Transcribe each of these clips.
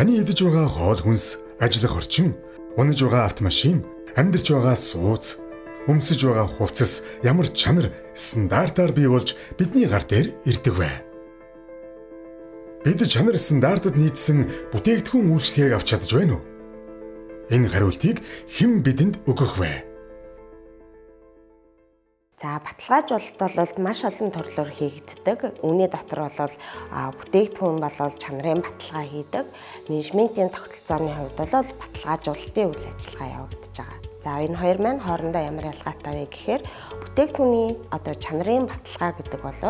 Таны идэж байгаа хоол хүнс, ажиллах орчин, унаж байгаа автомашин, амьдарч байгаа сууц, өмсөж байгаа хувцас ямар чанар стандартаар бий болж бидний гар дээр ирдэг вэ? Бид чанар стандартад нийцсэн бүтээгдэхүүн үйлчлэгийг авч чадж байна уу? Энэ хариултыг хэн бидэнд өгөх вэ? За баталгаажуулалт бол маш олон төрлөөр хийгддэг. Үүний дотор бол бүтээгдэхүүн болол чанарын баталгаа хийдэг. Менежментийн тогтолцооны хувьд бол баталгаажуулалтын үйл ажиллагаа явагдаж байгаа. За энэ хоёр маань хоорондоо ямар ялгаатай вэ гэхээр бүтээгдэхүүний чанарын баталгаа гэдэг бол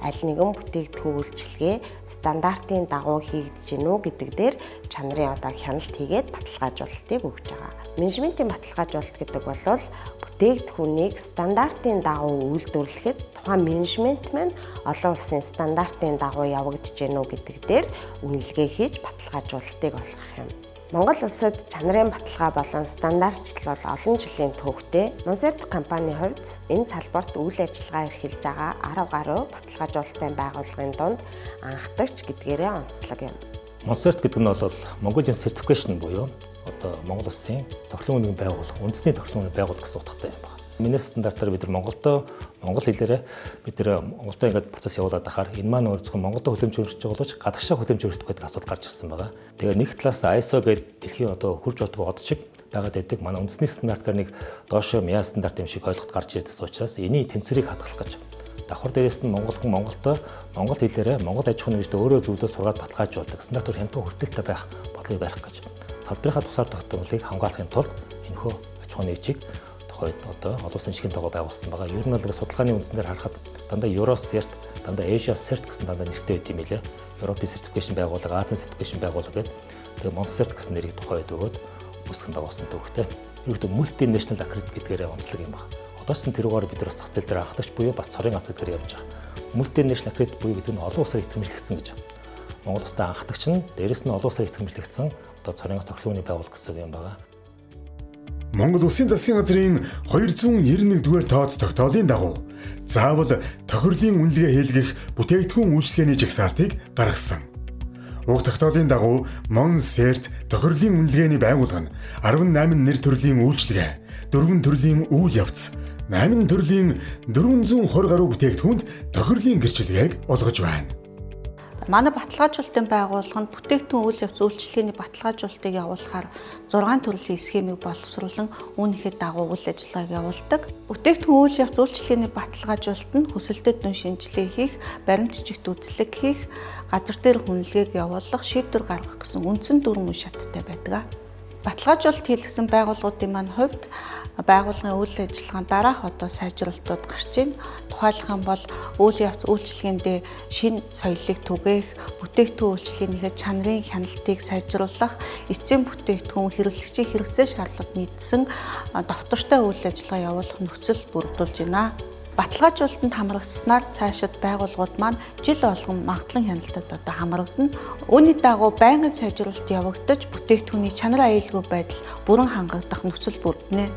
аль нэгэн бүтээгдэхүүн үйлчилгээ стандартын дагуу хийгдэж гэнэ үү гэдэг дээр чанарын хяналт хийгээд баталгаажуулалтыг өгж байгаа. Менежментийн баталгаажуулалт гэдэг бол бүтээгдэхүүнийг стандартын дагуу үйлдвэрлэхэд тухайн менежмент маань олон улсын стандартын дагуу явагдаж гэнэ үү гэдэг дээр үнэлгээ хийж баталгаажуулалтыг олгох юм. Монгол улсад чанарын баталгаа болон стандартчил бол олон жилийн түүхтэй. Monserrat компанийн хувьд энэ салбарт үйл ажиллагаа эрхэлж байгаа 10 гаруй баталгаажуулалтын байгууллагын дунд анхдагч гэдгээрээ онцлог юм. Monserrat гэдэг нь бол Mongolian Certification буюу Монгол улсын тогтлын үнийн байгууллага, үндэсний тогтлын үнийн байгууллага гэсэн утгатай юм байна. Миний стандартаар бид нар монгол хэлээрээ бид нар Монголдо ингээд процесс явуулаад байхаар энэ маань өөрсдөө Монголдо хөдөлмөрлөж байгаа боловч гадагшаа хөдөлмөрлөх гэдэг асуудал гарч ирсэн байгаа. Тэгээ нэг талаас ISO гэдэг дэлхийн хурж одгүй од шиг байгаад байдаг. Манай үндэсний стандартаар нэг доошо мяа стандарт юм шиг ойлголт гарч ирдэгс учраас энийг тэнцвэрийг хадгалах гэж давхар дээрээс нь монгол хүн монгол хэлээрээ монгол аж ахуйн нэгжтэй өөрөө зөвлөд сургаад баталгаажуулдаг стандартаар хямдхан хүртэлтэй байх бодлого барих гэж салбарынхаа тусаар тогтоолыг хамгаалахын тулд энэхүү аж ахуйн нэгжийг тухайд олон улсын шигэн дагуу байгуулсан байгаа. Ер нь бол судалгааны үндсээр харахад дандаа Eurocert, дандаа AsiaCert гэсэн дандаа нэртэй байт юм лээ. European Certification байгууллага, Asian Certification байгууллага гэдэг. Тэгээ Monserrat гэсэн нэрийг тухайд өгөөд үүсгэн байгуулсан төвхтэй. Ерөөдөө Multinational Accredit гэдгээрээ онцлог юм байна. Одоос нь тэрүүгээр бид нар зах зээл дээр анхдагч буюу бас цорын ганц гэдгээр явж байгаа. Multinational Accredit буюу гэдэг нь олон улсаар итгэмжлэгдсэн гэж. Монгол улстай анхдагч нь дээрэс нь олон улсаар итгэмжлэгдсэн цорын ганц тогтлын үнийн байгууллага гэсэн юм байна. Монгол Улсын засгийн газрын 291-р тоод тогтоолын дагуу заавал тохирлын үнэлгээ хийлгэх бүтээгдэхүүн үйлчлэгээний жагсаалтыг гаргасан. Уг тогтоолын дагуу Monserrat тохирлын үнэлгээний байгууллага нь 18 нэр төрлийн үйлчлэгээ, 4 төрлийн үйл явц, 8 төрлийн 420 гаруй бүтээгдэхүүнд тохирлын гэрчилгээг олгож байна. Манай баталгаажуулалтын байгууллага нь бүтээгдэхүүн үйл явц үйлчлэгээний баталгаажуулалтыг явуулахаар 6 төрлийн схемийг боловсруулан үүнийхээ дагуу үйл ажиллагааг явуулдаг. Бүтээгдэхүүн үйл явц үйлчлэгээний баталгаажуулалт нь хүсэлтэд дүн шинжилгээ хийх, баримт жижигт үзлэг хийх, газар дээр хүнлэгээг явуулах, шийдвэр гаргах гэсэн үндсэн 4 үе шаттай байдаг. Баталгаажуулалт хийлгэсэн байгууллагуудын маань хувьд байгууллагын үйл ажиллагааны дараах сайжруулалтууд гарч ийн. Тухайлах юм бол үйл явц үйлчлэгээндээ шинэ соёлыг түгээх, бүтээгдэхүүн үйлчлэгээнийхээ чанарын хяналтыг сайжруулах, эцсийн бүтээгдэхүүн хэрэглэгчийн хэрэгцээ шаардлагад нийцсэн довтортой үйл ажиллагаа явуулах нөхцөл бүрдүүлж байна. Баталгаажуулалтанд хамрагдаснаар цаашид байгууллагууд маань жил болгон магадлан хяналтад хамрагдана. Үүний дагуу байнгын сайжруулалт явагдаж бүтээгдэхүүний чанар аюулгүй байдал бүрэн хангагдах нөхцөл бүрдэнэ.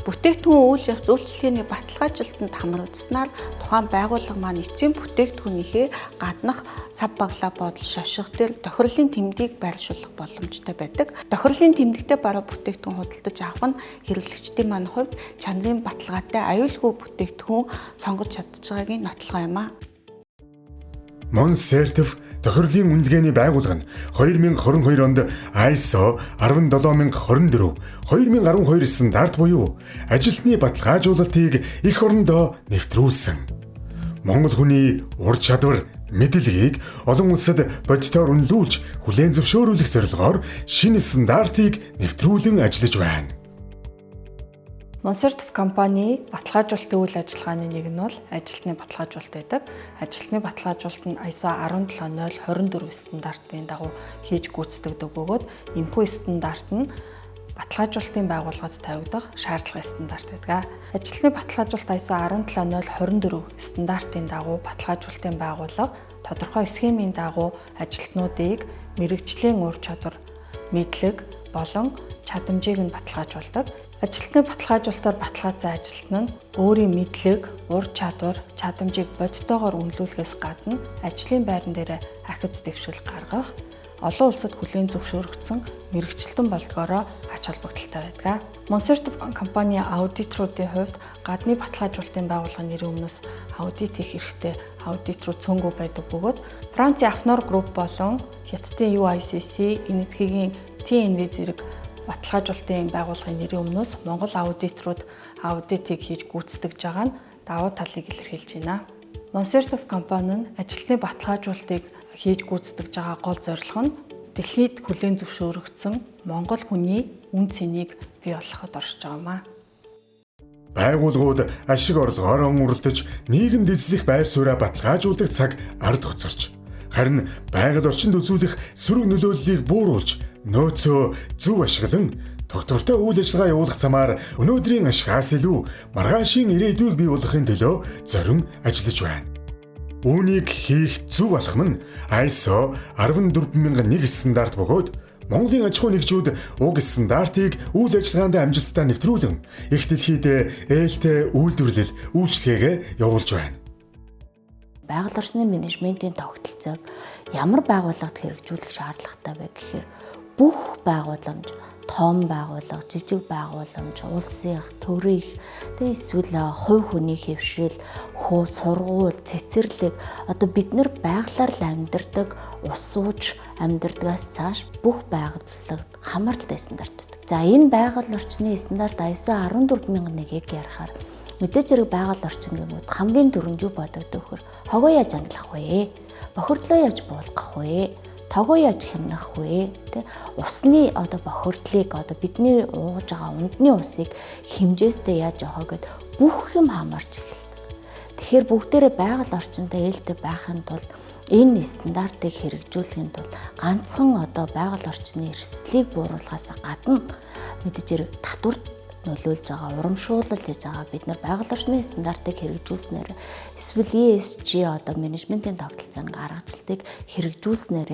Бүтээгдэхүүн үйл явц үйлчлэгээний баталгаажуулалтанд хамрагдаснаар тухайн байгууллага маань эцсийн бүтээгдэхүүнийхээ гаднах сав баглаа бодол шоших дээр тохирлын тэмдгийг байршуулах боломжтой байдаг. Тохирлын тэмдэгтэй баруун бүтээгдэхүүн худалдаж авах нь хэрэглэгчдийн маань хувьд чанарын баталгаатай аюулгүй бүтээгдэхүүн сонгож чадж байгаагийн нотлох юм аа. Monserrat тохирлын үнэлгээний байгууллага нь 2022 онд ISO 17024, 2012 стандарт буюу ажилтны баталгаажуулалтыг эх орондоо нэвтрүүлсэн. Монгол хүний ур чадвар, мэдлэгийг олон улсад бодитоор үнэлүүлж, хүлээн зөвшөөрүүлэх зорилгоор шинэ стандартыг нэвтрүүлэн ажиллаж байна. Monserrat компани баталгаажуулалтын үйл ажиллагааны нэг нь бол ажилтны баталгаажуулалт байдаг. Ажилтны баталгаажуулалт нь ISO 17024 стандартын дагуу хийж гүйцэтгэдэг бөгөөд энэхүү стандарт нь баталгаажуулалтын байгууллагад тавигдах шаардлагын стандарт байдаг. Ажилтны баталгаажуулалт ISO 17024 стандартын дагуу баталгаажуулалтын байгууллага тодорхой схемийн дагуу ажилтнуудыг мэрэгжлийн ур чадвар, мэдлэг болон чадамжийг нь баталгаажуулдаг. Ажилтны баталгаажуулалтаар баталгаажсан ажилтан нь өөрийн мэдлэг, ур чадвар, чадамжийг бодитоогоор үнэлүүлэхээс гадна ажлын байран дээр ахиц дэвшил гаргах, олон улсад хүлээн зөвшөөрөгдсөн мэрэгчлэн болдгоороо ач холбогдолтой байдаг. Monsanto компани аудиторуудын хувьд гадны баталгаажуулалтын байгууллагын нэрийн өмнөөс аудит хийх хэрэгтэй аудитор цөөнгүй байдаг бөгөөд Францын Afnor Group болон Хятадын UICC, Энэтхэгийн TNV зэрэг баталгаажуулалтын байгууллагын нэрийн өмнөөс Монгол аудиторууд аудитыг хийж гүйцэтгэж байгаа нь давуу талыг илэрхийлж байна. Monsanto компани нь ажилтны баталгаажуулалтыг хийж гүйцэтгэж байгаа гол зорилго нь дэлхийд хүлээн зөвшөөрөгдсөн Монгол хүний үн цэнийг бий болгоход орж байгаамаа. Байгууллагууд ашиг орлогоор уралдаж нийгэмд эзлэх байр сууриа баталгаажуулдаг цаг ард хоцорч, харин байгаль орчинд үзүүлэх сөрөг нөлөөллийг бууруулж, нөөцөө зөв ашиглан тогтвортой үйл ажиллагаа явуулах замаар өнөөдрийн ашигаас илүү маргаашийн ирээдүйг бий болгохын төлөө зорин ажиллаж байна. Үүнийг хийх зөв алхам нь ISO 14001 стандарт бөгөөд Монголын аж ахуй нэгжүүд уг стандартыг үйл ажиллагаанд амжилттай нэвтрүүлэн их дэлхийд ээлтэй үйлдвэрлэл үйлчлэгээ явуулж байна. Байгаль орчны менежментийн тогтолцоог ямар байгууллагад хэрэгжүүлэх шаардлагатай вэ гэхээр бүх байгууламж, том байгууллага, жижиг байгууламж, улсын төрийн тэгээ эсвэл хувь хүний хэвшрэл, сургууль, цэцэрлэг одоо бид нар байгалаар л амьдардаг, ус сууж амьдардагаас цааш бүх байгууллагад хамааралтай стандарт байдаг. За энэ байгаль орчны стандарт ISO 14001-ийг ярихаар мэдээж хэрэг байгаль орчин гэнүүд хамгийн түрүүнд юу бодогдох вэ? Хогоо яаж амлах вэ? Бохирдлоо яаж буулгах вэ? Тогоо яаж хямнах вэ? Усны одоо бохирдлыг одоо бидний ууж байгаа ундны усыг хэмжээстэй яаж явах гэд бүх юм хамаарч эхэлдэг. Тэгэхээр бүгдээрээ байгаль орчинтой ээлтэй байхын тулд энэ стандартыг хэрэгжүүлэхийн тулд ганцхан одоо байгаль орчны эрсдлийг бууруулахаас гадна мэдээж хэрэг татвар нөлөөлж байгаа, урамшуулал хийж байгаа бид нар байгаль орчны стандартыг хэрэгжүүлснээр эсвэл ESG одоо менежментийн тогтолцооны аргачлалыг хэрэгжүүлснээр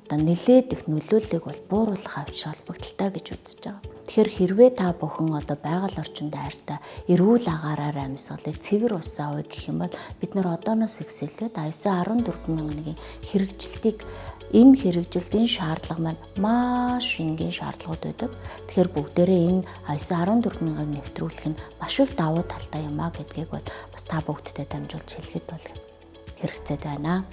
одоо нэлээд их нөлөөллийг бол бууруулах авч холбогдолтой гэж үзэж байгаа. Тэгэхээр хэрвээ та бүхэн одоо байгаль орчинд хайртай эрүүл агаараар амьсгалыг цэвэр усаа ууя гэх юм бол бид нар одооноос эхсэлээд ISO 14001-ийн хэрэгжилтийг энэ хэрэгжилтийн шаардлага маань маш энгийн шаардлагууд байдаг. Тэгэхээр бүгдээрээ энэ ISO 14001-ийг нэвтрүүлэх нь маш их давуу талтай юм а гэдгийг бол бас та бүгдтэй дамжуулж хэлэхэд бол хэрэгцээд байна.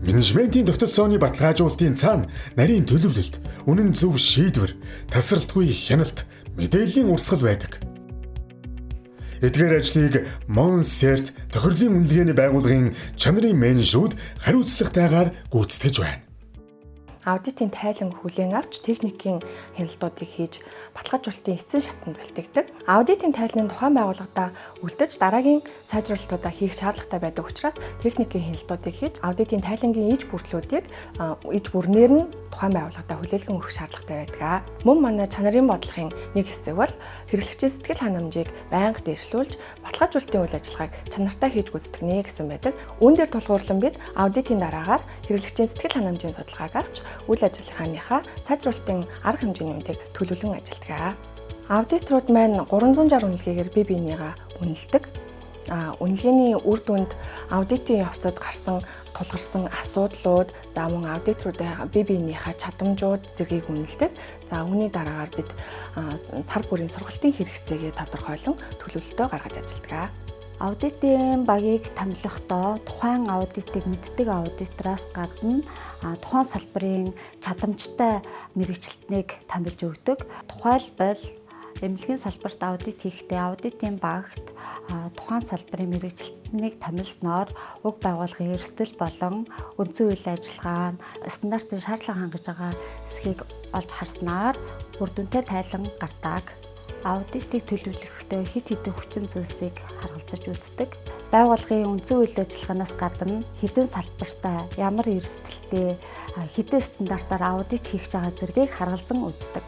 Менежментийн тогтолцооны баталгаажуулалтын цаана нарийн төлөвлөлт, үнэн зөв шийдвэр, тасралтгүй хяналт, мэдээллийн урсгал байдаг. Эдгээр ажлыг Monsanto тохирлын үнэлгээний байгууллагын чанарын менежерүүд хариуцлагатайгаар гүйцэтгэж байна. Аудитын тайлан хүлээн авч техникийн хяналтуудыг хийж баталгаажуулалтын эцсийн шатанд бэлтгэдэг. Аудитын тайланы тухайн байгууллагада үлдэж дараагийн сайжруулалтуудаа хийх шаардлагатай байдаг учраас техникийн хяналтуудыг хийж аудитын тайлангийн иж бүртлүүдийг иж бүрнээр нь тухайн байгууллагада хүлээлгэн өгөх шаардлагатай байдаг. Мөн манай чанарын бодлогын нэг хэсэг бол хэрэглэгчийн сэтгэл ханамжийг байнга дэвшлүүлж баталгаажуулалтын үйл ажиллагааг чанартай хийж гүйцэтгэнэ гэсэн байдаг. Үүн дээр тулгуурлан бид аудитын дараагаар хэрэглэгчийн сэтгэл ханамжийн судалгааг авч үйл ажиллагааныхаа сайжруулалтын арга хэмжээний үнэтэйг төлөвлөн ажилладаг. Аудиторууд маань 360 үнэлгээгээр бие биенийгаа үнэлдэг. Үнэлгээний үр дүнд аудитын явцад гарсан тулгарсан асуудлууд, за мөн аудиторуудын бие биенийхээ чадамжууд зэргийг үнэлдэг. За үүний дараагаар бид сар бүрийн сургалтын хэрэгцээгээ тодорхойлон төлөвлөлтөө гаргаж ажилладаг. Аудитын багийг томилохдоо тухайн аудитыг мэддэг аудитороос гадна тухайн салбарын чадамжтай мэрэгчлэлтнийг томилж өгдөг. Тухайлбал эмнэлгийн салбарт аудит хийхдээ аудитын багт тухайн салбарын мэрэгчлэлтнийг томилсноор уг байгууллагын эрсдэл болон үндсэн үйл ажиллагаа стандартын шаардлага хангаж байгаа эсхийг олж харснаар үр дүнтэй тайлан гардаг. Аудитыг төлөвлөхдөө хэд хэдэн хүчин зүйлсийг харгалзаж үздэг. Байгууллагын үндсэн үйл ажиллагаанаас гадна хэдэн салбартаа ямар эрсдэлтэй хэдэн стандартаар аудит хийж байгаа зэргийг харгалзан үздэг.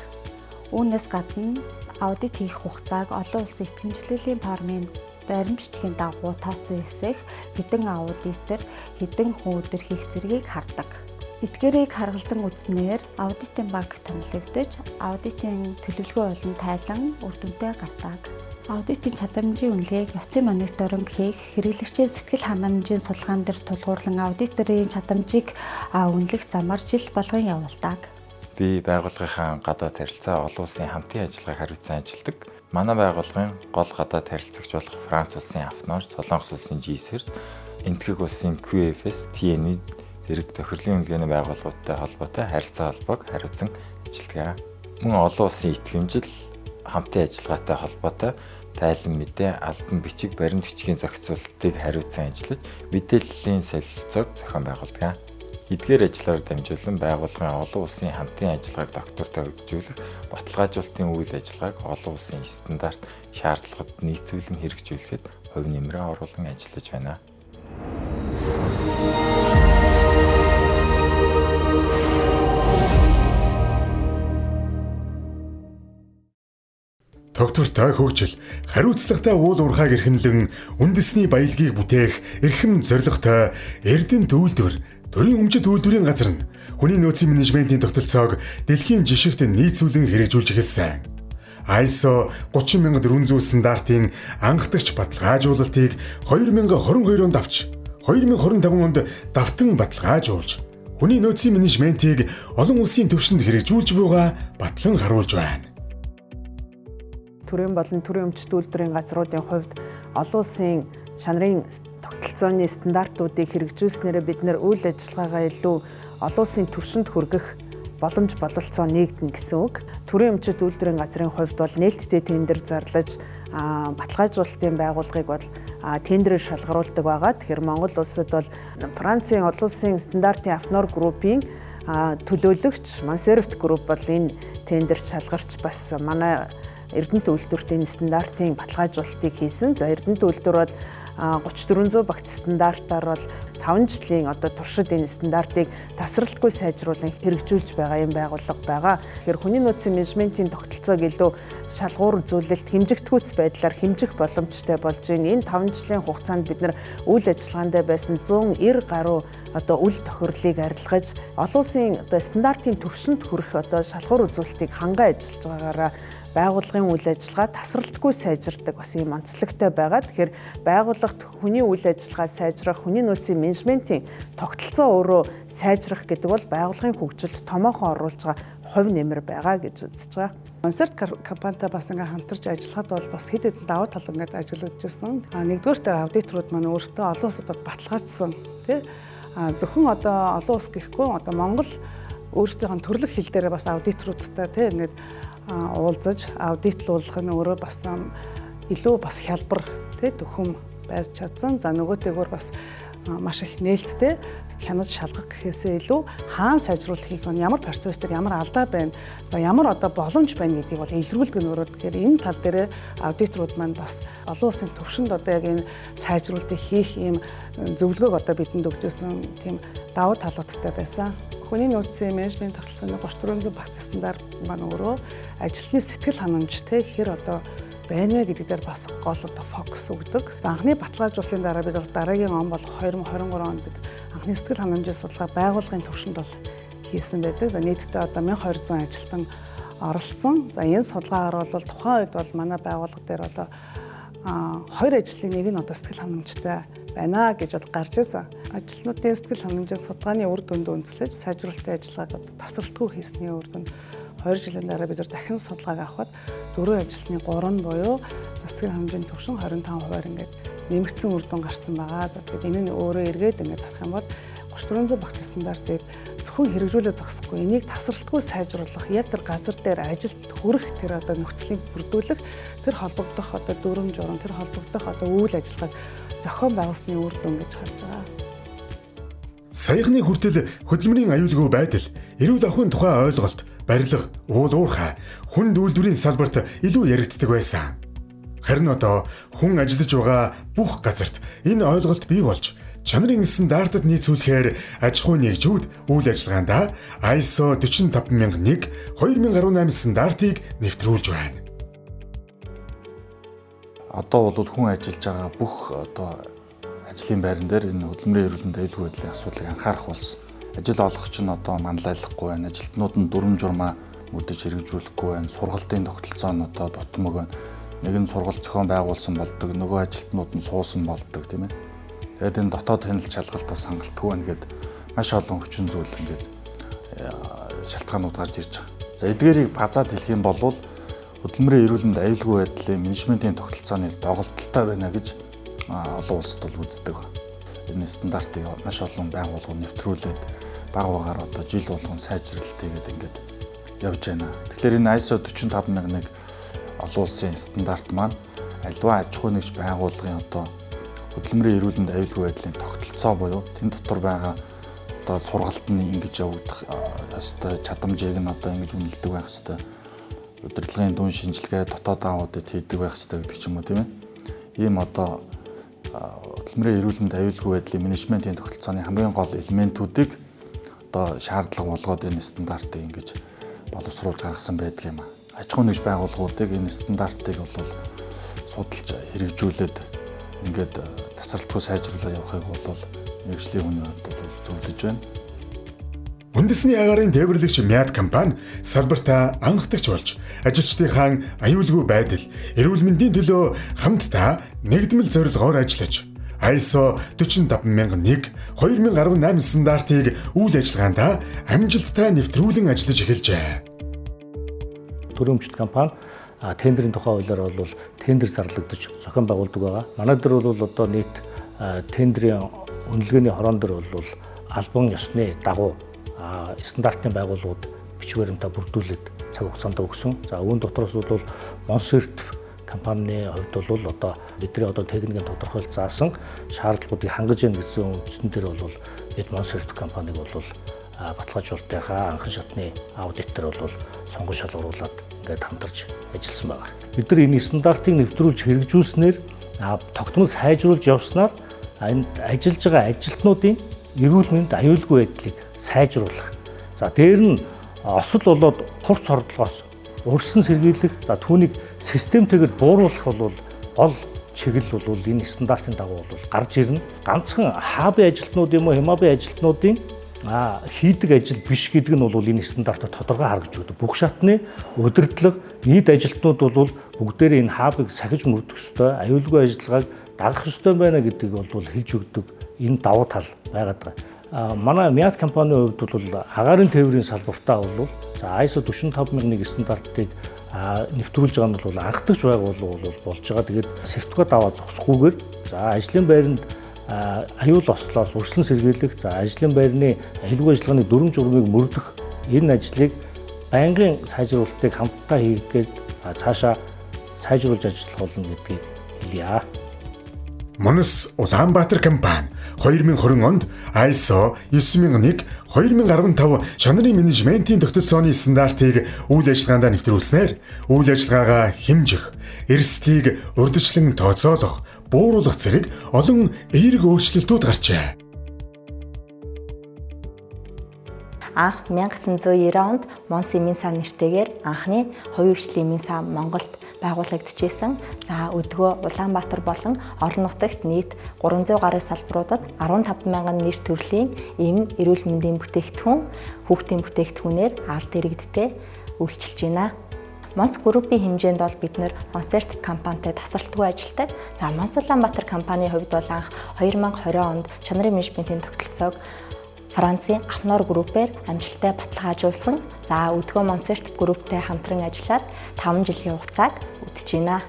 Үүнээс гадна аудит хийх хугацааг олон улсын итгэмжлэлийн формын баримтчдын дагуу тооцсон хэсэг хэдэн аудитор хэдэн хүн өдөр хийх зэргийг хардаг. Эдгээрийг харгалзан үзнээр аудитын баг томилогдож, аудитын төлөвлөгөө болон тайлан үр дүнтэй гардаг. Аудитын чадамжийн үнэлгээг явцын мониторинг хийх, хэрэглэгчийн сэтгэл ханамжийн сулгаан дээр тулгуурлан аудиторын чадамжийг үнэлэх замаар жил болгон явуулдаг. Би байгууллагынхаа гадаад харилцаа олон улсын хамтын ажиллагааг хариуцсан ажилдаг. Манай байгууллагын гол гадаад харилцагч болох Франц улсын Афнор, Солонгос улсын G-Cert, Энэтхэг улсын QFS, TNI зэрэг тохирлын үнэлгээний байгууллагуудтай холбоотой харилцаа холбоог хариуцсан ажилдаг. Мөн олон улсын итгэмжил хамтын ажиллагаатай холбоотой тайлан мэдээ, албан бичиг, баримт бичгийн зохицуултыг хариуцсан ажиллаж, мэдээллийн солилцоог зохион байгуулдаг. Эдгээр ажлаар дамжуулан байгууллагын олон улсын хамтын ажиллагааг доктортой хөгжүүлэх, баталгаажуулалтын үйл ажиллагааг олон улсын стандарт шаардлагад нийцүүлэн хэрэгжүүлэхэд хувь нэмрээ оруулан ажиллаж байна. Тогтвортой хөгжил, хариуцлагатай уул уурхайг эрхэмлэн үндэсний баялагийг бүтээх эрхэм зорилготой Эрдэнэт үйлдвэр, төрийн өмчит үйлдвэрийн газар нь хүний нөөцийн менежментийн тогтолцоог дэлхийн жишгт нийцүүлэн хэрэгжүүлж эхэлсэн. ISO 30400 стандартын анхдагч баталгаажуулалтыг 2022 онд авч 2025 онд давтан баталгаажуулж хүний нөөцийн менежментийг олон улсын түвшинд хэрэгжүүлж буйгаа батлан харуулж байна. Төрийн болон төрийн өмчит үйлдвэрийн газруудын хувьд олон улсын чанарын тогтолцооны стандартуудыг хэрэгжүүлснээр бид нэр үйл ажиллагаагаа илүү олон улсын түвшинд хүргэх боломж бололцоо нэгдэнэ гэсэн үг. Төрийн өмчит үйлдвэрийн газрын хувьд бол нээлттэй тендер зарлаж баталгаажуулалтын байгууллагыг бол тендерээр шалгаруулдаг байгаа. Тэгэхээр Монгол улсад бол Францын олон улсын стандартын Афнор группийн төлөөлөгч Monserft Group бол энэ тендерт шалгарч бас манай Эрдэнэт үйлдвэртийн стандартын баталгаажуулалтыг хийсэн. За Эрдэнэт үйлдвэр бол 3400 багц стандартаар бол 5 жилийн туршид энэ стандартыг тасралтгүй сайжруулан хэрэгжүүлж байгаа юм байгууллага байгаа. Тэгэхээр хүний нөөцийн менежментийн тогтолцоог илүү шалгуур үзүүлэлт хэмжигдэхүйц байдлаар хэмжих боломжтой болж байна. Энэ 5 жилийн хугацаанд бид нар үйл ажиллагаанд байсан 190 гаруй үйл тохирлыг арилгаж олон улсын стандартын түвшинд хүрэх шалгуур үзүүлэлтийг ханган ажиллаж байгаагаараа байгууллагын үйл ажиллагаа тасралтгүй сайжирдаг бас ийм онцлогтой байгаа. Тэгэхээр байгууллагт хүний үйл ажиллагаа сайжрах, хүний нөөцийн менежментийн тогтолцоо өөрөө сайжрах гэдэг бол байгууллагын хөгжилд томоохон оруулж байгаа хувь нэмэр байгаа гэж үзэж байгаа. Monserft компанитай бас ингээ хамтарч ажиллахад бол бас хэд хэдэн давуу тал ингээд ажиллаж ирсэн. Нэгдүгээрт аудиторууд маань өөрсдөө олон улсад баталгаажсан тий. Зөвхөн олон улс гэхгүй Монгол өөрсдийнх нь төрлөх хил дээр бас аудиторуудтай тий ингээд уулзаж аудитлуулах нь өөрөө бас илүү бас хялбар тий төхөм байж чадсан. За нөгөөтэйгөр бас маш их нээлттэй хянаж шалгах гэхээсээ илүү хаана сайжруулахыг нь ямар процесс дээр ямар алдаа байна. За ямар боломж байна гэдгийг бол илрүүлдэг нь өөрөө. Тэгэхээр энэ тал дээр аудиторууд маань бас олон улсын түвшинд яг энэ сайжруулалтыг хийх ийм зөвлөгөөг бидэнд өгчээсэн тийм давуу талуудтай байсан. Хүний нөөцийн менежмент тогтолцооны 3400 багц стандарт маань өөрөө ажилтны сэтгэл ханамжтай хэр байна вэ гэдэг дээр бас гол фокус өгдөг. Анхны баталгаажуулалтын дараа бид дараагийн он бол 2023 онд бид анхны сэтгэл ханамжийн судалгаа байгууллагын түвшинд бол хийсэн байдаг. Нийтдээ 1200 ажилтан оролцсон. За энэ судалгаагаар бол тухайн үед бол манай байгууллага дээр хоёр ажлын нэг нь сэтгэл ханамжтай байна гэж гарч ирсэн. Ажилтнуудын сэтгэл ханамжийн судалгааны үр дүнд үндэслэж сайжруулалтын ажиллагааг тасралтгүй хийсний үр дүнд 2 жилийн дараа бид дахин судалгааг авахад 4 ажилтны 3 нь буюу сэтгэл ханамжийн түвшин 25% ингээд нэмэгдсэн үр дүн гарсан байгаа. Тэгэхээр энэ нь өөрөө эргээд ингээд харах юм бол 3400 багц стандартыг зөвхөн хэрэгжүүлээ зогсохгүй энийг тасралтгүй сайжруулах, яг тэр газар дээр ажилд хүрэх тэр нөхцөлийг бүрдүүлэх, тэр холбогдох дүрм журам, тэр холбогдох үйл ажиллагааг зохион байгуулсны үр дүн гэж харж байгаа. Саяхны хүртэл хөдөлмөрийн аюулгүй байдал, эрүүл ахуйн тухай ойлголт, барилга, уул уурхай, хүнд үйлдвэрийн салбарт илүү яригддаг байсан. Харин хүн ажиллаж байгаа бүх газарт энэ ойлголт бий болж чанарын стандартад нийцүүлэхээр аж ахуйн нэгжүүд үйл ажиллагаанд ISO 45001 2018 стандартыг нэвтрүүлж байна. Одоо бол хүн ажиллаж байгаа бүх ажлын байран дээр энэ хөдөлмөрийн эрүүл мэндийн аюулгүй байдлын асуудлыг анхаарах болсон. ажил олгогч нь одоо манлайлахгүй байна. Ажилтнууд нь дүрм журмаа мэдэж хэрэгжүүлэхгүй байна. Сургалтын тогтолцоо нь одоо дутмаг байна. Нэг нь сургалт зохион байгуулсан болдог, нөгөө ажилтнууд нь суусан болдог тийм ээ. Тэгээд энэ дотоод хяналт шалгалтаас хангалтгүй байна гэд маш олон хүчин зүйл ингээд шалтгаанууд гарч ирж байгаа. За эдгээрийг базаад хэлэх юм бол хөдөлмөрийн эрүүл мэнд аюулгүй байдлын менежментийн тогтолцооны доголдолтой байна гэж олон улсад бол үздэг. Энэ стандартыг маш олон байгууллагууд нэвтрүүлээд бага багаар одоо жил болгон сайжралт хийгээд ингээд явж байна. Тэгэхээр энэ ISO 45001 олон улсын стандарт маань аливаа аж ахуй нэгж байгууллагын одоо хөдөлмөрийн эрүүл мэнд аюулгүй байдлын тогтолцоо буюу тэн дотор байгаа одоо сургалт нь ингэж явагдах ёстой, чадамжийг нь одоо ингэж үнэлдэг байх ёстой. Удирдлагын дүн шинжилгээ дотоод аудит хийдэг байх ёстой гэдэг ч юм уу тийм ээ. Ийм одоо хөдөлмөрийн эрүүл мэнд аюулгүй байдлын менежментийн тогтолцооны хамгийн гол элементүүдийг одоо шаардлага болгоод энэ стандартыг ингэж боловсруулж гаргасан байдаг юм аа. Аж ахуй нэгж байгууллагуудыг энэ стандартыг бол судалж хэрэгжүүлээд ингээд тасралтгүй сайжруулаад явахыг бол мэргэжлийн хүний хувьд бол зөвлөж байна. Үндэсний агаарын тээвэрлэгч Мяд компани салбартаа анхдагч болж ажилчдынхаа аюулгүй байдал, эрүүл мэндийн төлөө хамтдаа нэгдмэл зорилгоор ажиллаж ISO 45001 2018 стандартыг үйл ажиллагаанд амжилттай нэвтрүүлэн ажиллаж эхэлжээ. Төрийн өмчт компани тендерийн тухай хуулиар бол тендер зарлагдаж зохион байгуулдаг байгаа. Манай дээр бол одоо нийт тендерийн үнэлгээний хорон дээр бол албан ёсны дагуу стандартын байгууллагууд бичиг баримтаа бүрдүүлээд цаг хугацаанд өгсөн. За үүн дотроос бол Монсерт компанийн хувьд бол одоо бидний одоо техникийн тодорхойлж заасан шаардлагуудыг хангаж яах гэсэн үндсэн дээр бол бид Монсерт компаниг бол баталгаажуулалтынхаа анхан шатны аудитор бол сонгон шалгаруулад ингээд хамтарч ажилласан байна. Бид нар энэ стандартыг нэвтрүүлж хэрэгжүүлснээр тогтмол сайжруулж явснаар энд ажиллаж байгаа ажилтнуудын эрүүл мэнд аюулгүй байдлыг сайжруулах. За дээр нь осол болоод хурц хордлогоос урьдчилан сэргийлэх, за түүнийг системтэйгээр бууруулах бол гол чиглэл бол энэ стандартын дагуу бол гарч ирнэ. Ганцхан хабын ажилтнууд юм уу, хямабын ажилтнуудын хийдэг ажил биш гэдэг нь бол энэ стандартад тодорхой харагдж өгдөг. Бүх шатны удирдлага, нийт ажилтнууд бол бүгдээрээ энэ хабыг сахиж мөрдөх ёстой, аюулгүй ажиллагааг дагах ёстой байна гэдгийг бол хэлж өгдөг. Энэ давуу тал байгаад байгаа. Манай Мяд компанийн хувьд бол агаарын тээврийн салбартаа бол за ISO 45001 стандартыг нэвтрүүлж байгаа нь бол анхдагч байгууллага бол болж байгаа. Тэгээд сертификат аваад зогсохгүйгээр за ажлын байранд аюул ослоос үргэлжлэн сэргийлэх, за ажлын байрны аюулгүй ажиллагааны дүрм журмыг мөрдөх энэ ажлыг байнгын сайжруулалтыг хамтдаа хийгээд цаашаа сайжруулж ажиллах болно гэдгийг хэлье. Монс Улаанбаатар компани 2020 онд ISO 9001 2015 чанарын менежментийн тогтолцооны стандартыг үйл ажиллагаанд нэвтрүүлснээр үйл ажиллагаагаа хэмжих, эрсдлийг урьдчилан тооцоолох, бууруулах зэрэг олон эерэг өөрчлөлтүүд гарчээ. Анх 1990 онд Монс Эминса нэртэйгээр анхны хувийн хвшлийн Эминса Монголд байгуулагдчихсэн. За өдгөө Улаанбаатар болон орон нутагт нийт 300 гаруй салбаруудад 15,000 нэр төрлийн эм эрүүл мэндийн бүтээгдэхүүн, хүүхдийн бүтээгдэхүүнээр ард иргэдтэй үйлчилж байна. Монс группийн хэмжээнд бол бид нэр Монсерт компанитай тасралтгүй ажилладаг. За Монс Улаанбаатар компанийн хувьд бол анх 2020 онд чанарын менежментийн тогтолцоог Францын Афнор группээр амжилттай баталгаажуулсан. За өдгөө Монсерт групптэй хамтран ажиллаад 5 жилийн хугацааг үтж байна.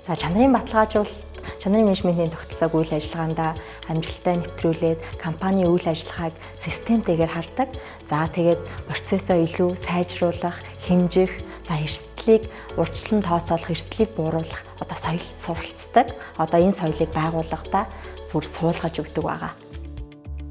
За чанарын баталгаажуулалт, чанарын менежментийн тогтолцоог үйл ажиллагаанд амжилттай нэвтрүүлээд компани үйл ажиллагааг системтэйгээр хардаг. За тэгээд процессоо илүү сайжруулах, хэмжих, за эрсдлийг урьдчилан тооцоолох, эрсдлийг бууруулах одоо соёл суралцдаг. Одоо энэ соёлыг байгууллагадаа бүр суулгаж өгдөг байгаа.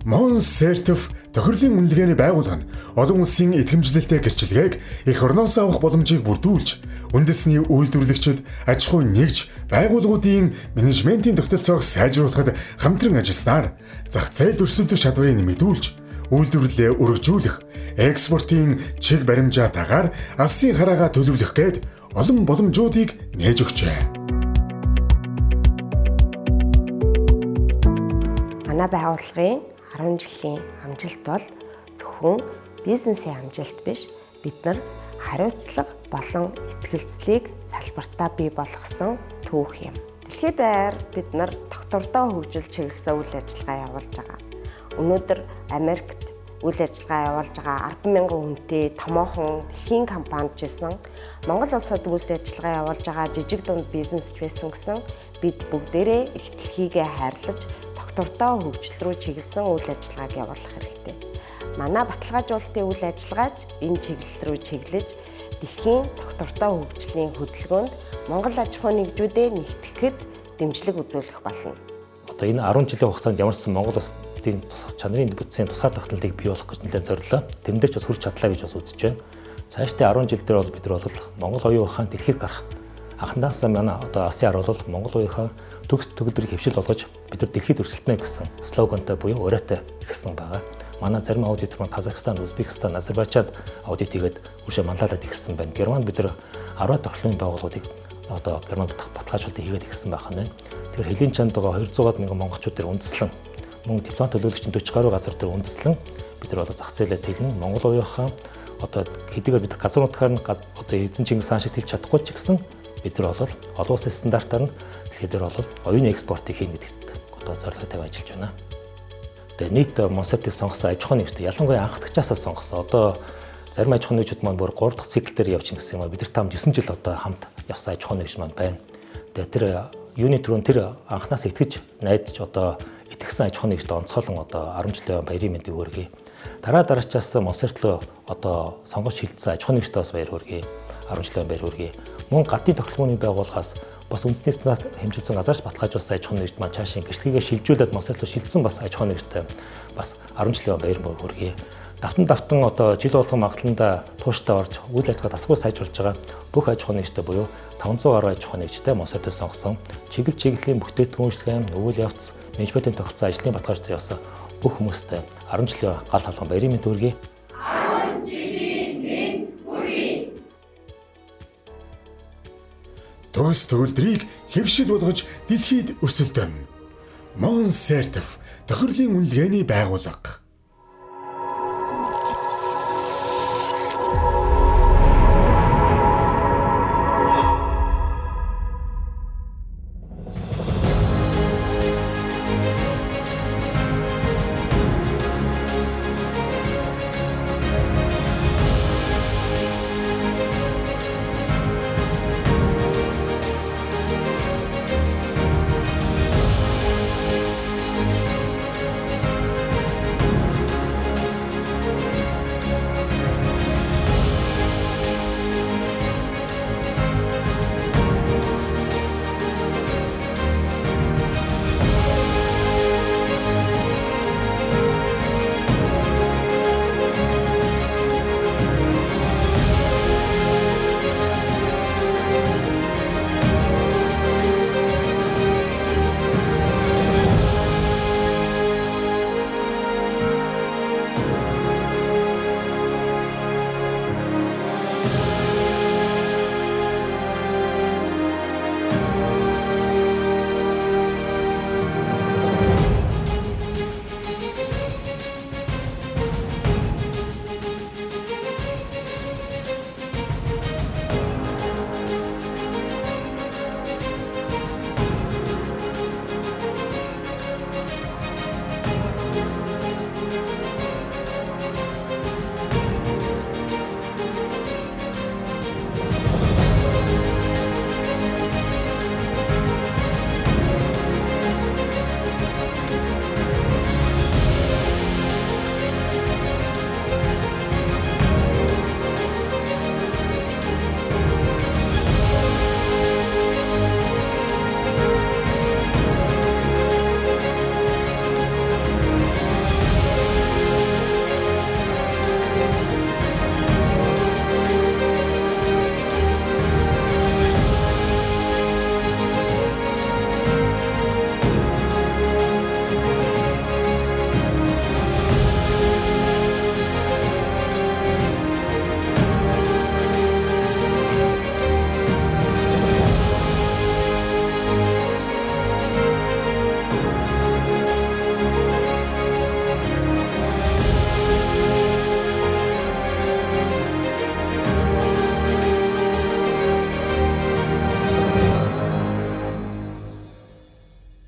Монсертов тохирлын үнэлгээний байгууллага нь олон улсын итгэмжлэлтэй гэрчлэгийг эх орноос авах боломжийг бүрдүүлж, үндэсний үйлдвэрлэгчид аж ахуй нэгж байгууллагуудын менежментийн тогтолцоог сайжруулахад хамтран ажилласнаар зах зээл өрсөлдөх чадварыг нэмэгдүүлж, үйлдвэрлэлээ өргөжүүлэх, экспортын чиг баримжаатаагаар алсын хараагаа төлөвлөх гээд олон боломжуудыг нээж өгчээ. Манай байгууллагын 10 жилийн амжилт бол зөвхөн бизнесийн амжилт биш, бид нар хариуцлага болон итгэлцлийг салбартаа бий болгосон түүх юм. Дэлхийд даяар бид нар доктордоо хөгжил чиглэсэн үйл ажиллагаа явуулж байгаа. Өнөөдөр Америкт үйл ажиллагаа явуулж байгаа 10,000 хүнтэй томоохон дэлхийн компанид жисэн, Монгол улсад үйл ажиллагаа явуулж байгаа жижиг дунд бизнес ч байсан гэсэн бид бүгдээрээ их дэлхийгээ хайрлаж доктордоо хөгжил рүү чиглэсэн үйл ажиллагааг явуулах хэрэгтэй. Манай баталгаажуулалтын үйл ажиллагаач энэ чиглэл рүү чиглэж дэлхийн доктордоо хөгжлийн хөдөлгөөнд Монгол аж ахуй нэгжүүдэд нэгтгэхэд дэмжлэг үзүүлэх болно. Одоо энэ 10 жилийн хугацаанд ямарсан Монгол улсын чанарын бүтцийн тусгай тогтнолыг бий болгох гэж нэлээд зорилоо. Тэрэн дээр ч бас хүрч чадлаа гэж бас үзэж байна. Цаашдын 10 жил дээр бол бид нар бол Монгол оюун ухаан дэлхийд гарах. Анхнаасаа манай одоо АСЕАН бол Монгол оюун ухаан төгс төгөлдрийг хэвшил болгож бид нар дэлхийд өрсөлдөнө гэсэн слогантай буюу урайтай ихсэн байгаа. Манай зарим аудитор маань Казахстан, Узбекистан, Азербайджанд аудит хийгээд үршээ манлайлаад ихсэн байна. Германд бид нар 10 тогтмолын байгууллагуудыг одоо Германд баталгаажуулалтыг хийгээд ихсэн байх нь. Тэгэхээр хэлийн чанд байгаа 200 мянган монголчууд дээр үндэслэн мөн диплом төлөөлөгчдийн 40 гаруй газар дээр үндэслэн бид нар одоо зах зээлээ тэлнэ. Монгол оюун ухаан одоо хэдийгээр бид нар газруудаар одоо эзэн Чингис хаан шиг хэлж чадахгүй ч гэсэн бид нар бол олон улсын стандартаар нь дэлхийд дээр бол оюуны экспортыг хийнэ гэдэгт одоо зорилго тавиад ажиллаж байна. Тэгээ нийт Монсертыг сонгосон аж ахуй нэгжтэй ялангуяа анхдагчаасаа сонгосон. Одоо зарим аж ахуй нэгжүүд маань бүр 3 дахь цикл дээр явж гин гэсэн юм а. Бид нар 9 жил одоо хамт явсан аж ахуй нэгж маань байна. Тэгээ тэр юуны түрүүн тэр анханаас итгэж найдаж одоо итгэсэн аж ахуй нэгжд онцгойлон одоо 10 жилийн баярын мэндийг хүргэе. Дараачаас Монсерт руу одоо сонгож шилжсэн аж ахуй нэгжтэй бас баяр хүргэе. 10 жилийн баяр хүргэе. Мөн гадны тогтолцооны байгууллагаас бас үндэсний стандарт хэмжүүлсэн газарч баталгаажуулсан аж ахуй нэгжд маань цаашийн гэрчлэгээ шилжүүлээд Монсерт руу шилжсэн бас аж ахуй нэгжтэй бас 10 жилийн баяр хүргэе. Давтан одоо жил болгон магадланда тууштай орж үйл ажиллагаа тасгүй сайжруулж байгаа бүх аж ахуй нэгжтэй буюу 500 гаруй аж ахуй нэгжтэй Монсертыг сонгосон. Чиглэлийн бүтээгдэхүүн үйлчлэгээ, үйл явц, менежментийн тогтолцоо ажлын баталгаажлалт явсан бүх хүмүүстэй 10 жилийн гал халуун баярын мэнд хүргэе. 10 жилийн мэнд хүргэе. Төгс төгөлдрийг хэвшил болгож дэлхийд өрсөлдөн. Монсерт тохирлын үнэлгээний байгууллага.